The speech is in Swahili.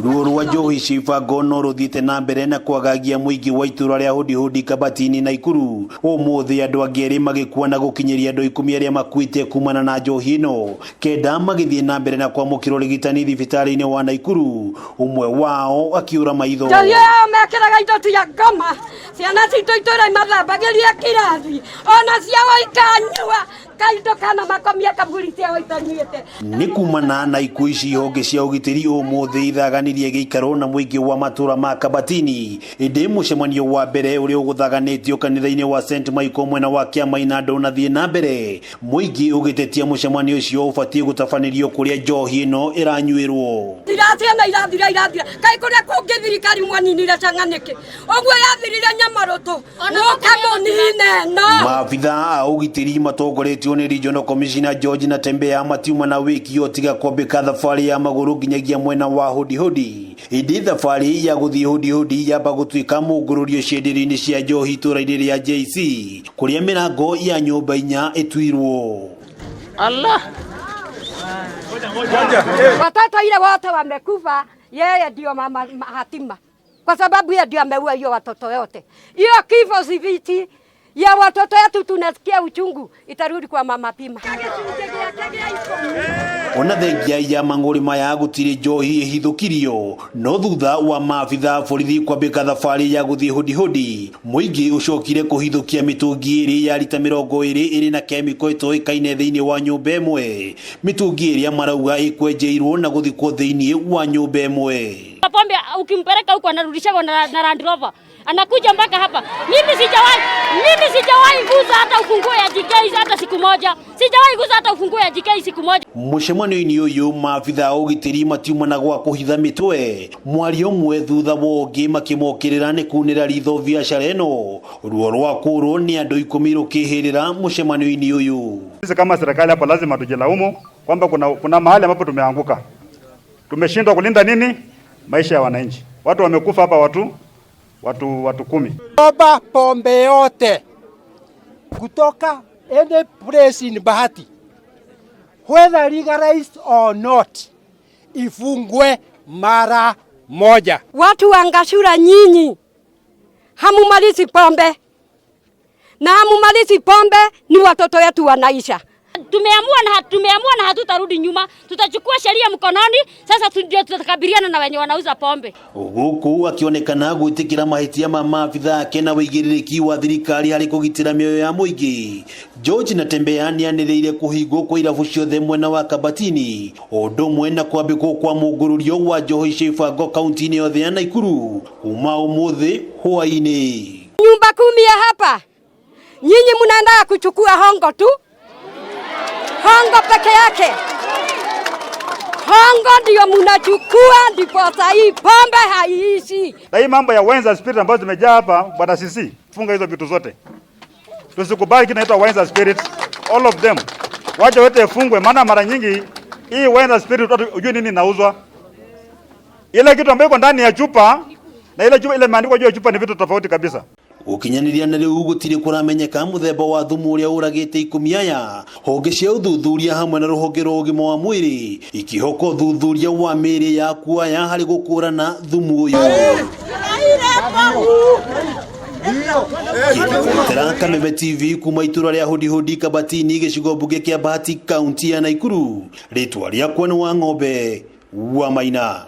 Ruo rwa njohi cibango no ruthite na mbere na kwagagia muingi wa itura ria hudi Kabatini na Ikuru. Umuthi andu angeri magikua na gukinyiria andu 10 aria makuite kumana na njohi no kenda magithie na mbere na kwamukirwo rigitani thibitari-ini wa Naikuru, umwe wao akiura maitho. Njohi mekiraga indo cia ngoma ciana citu itura mathambagiria kirathi ona ciao ikanyua kaindo kana makomia kaburi ciao itanyuite. Ni kumana na ikuũ ici honge cia ugitiri umuthi ithaganirie giikaro na muingi wa matura ma Kabatini indi mucemanio wa mbere uri uguthaganitio kanitha-ini wa St Michael mwena wa Kiamaina ndona thie na mbere muingi ugitetia mucemanio ucio ubatie gutafanirio kuria njohi ino iranyuirwo. Irathia irathira kai kuria kungi thirikari mwaninire canganiki ogwo yathirire nyamaroto no kamonine no. Maabitha a ugitiri matongoretio ni Regional Commissioner George na Tembea matiuma na wiki yotiga kwambika thabari ya maguru nginyagia mwena wa hudi indi thabari ya guthii hudi yamba gutuika mungururio cienderio-ini cia njohi itura-ini ria JC kuria mirango ya nyumba 4 ituirwo. Allah watoto ile wote wamekufa, yeye ndio mama hatima, kwa sababu yeye ndio ameua hiyo watoto yote. Hiyo kifo siviti ya watoto yetu tunasikia uchungu, itarudi kwa mama pima. Ona thengia ya manguri maya gutire njohi ihithukirio no thutha wa maabitha borithi kwambika thabari ya guthii hudi muingi ucokire kuhithukia mitungi iri ya lita 20 iri na kemiko itoikaine thiini wa nyumba imwe. Mitungi iri marauga ikwenjeirwo na guthikwo thiini wa nyumba imwe. Pombe ukimpeleka huko anarudishwa na Land Rover anakuja mpaka hapa. Mimi sijawahi guza hata ufunguo ya JK hata siku moja. Sijawahi guza hata ufunguo ya JK siku moja. Mucemanio-ini uyu maabitha ugitiri matiuma na gwa kuhitha mitwe mwari umwe thutha wongi makimokirira ni kunira ritho biacara ino ruo rwa kurwo ni andu 10 rukihirira mucemanio-ini uyu. Sisi kama serikali hapa lazima tujilaumu kwamba kuna mahali ambapo tumeanguka. Tumeshindwa kulinda nini? Maisha ya wananchi. Watu wamekufa hapa, watu 10. Oba pombe yote kutoka any place in Bahati, whether legalized or not, ifungwe mara moja. Watu wangashura nyinyi hamumalizi pombe, na hamumalizi pombe ni watoto wetu wanaisha. Tumeamua na hatutarudi nyuma, tutachukua sheria mkononi. Sasa ndio tutakabiliana na wenye wanauza pombe. Guku akionekana gwitikira mahitia ma maabitha ake na wigiririki wa thirikari hari kugitira mioyo ya muingi. George na Tembea ni anireire kuhingwo kwa irabu ciothe mwena wa Kabatini undu mwena kwambikwo kwa mungururio wa njohi cibango kaunti-ini yothe ya Naikuru kuma umuthi hwaini. Nyumba 10 ya hapa nyinyi mnaenda kuchukua hongo tu, hongo peke yake. Hongo ndio mnachukua, ndipo sahi pombe haiishi. Na hii mambo ya wines and spirit ambazo zimejaa hapa, bwana sisi funga hizo vitu zote. Tusikubali kinaitwa wines and spirit, all of them. Waje wote fungwe, maana mara nyingi hii wines and spirit unajua nini inauzwa? Ile kitu ambayo iko ndani ya chupa na ile chupa ile imeandikwa juu ya chupa ni vitu tofauti kabisa. Ukinyaniria na riu gutire kuramenyeka muthemba wa thumu uria uragite 10 aya honge cia uthuthuria hamwe na ruhonge rwa ugima wa mwiri ikihoko uthuthuria wa miri ya kuaya hari gukurana thumu uyu. Kameme TV kuma itura ria hudi Kabatini gicigo mbunge kia Bahati kaunti ya Naikuru. Ritwa riakwa ni wa ng'ombe wa Maina.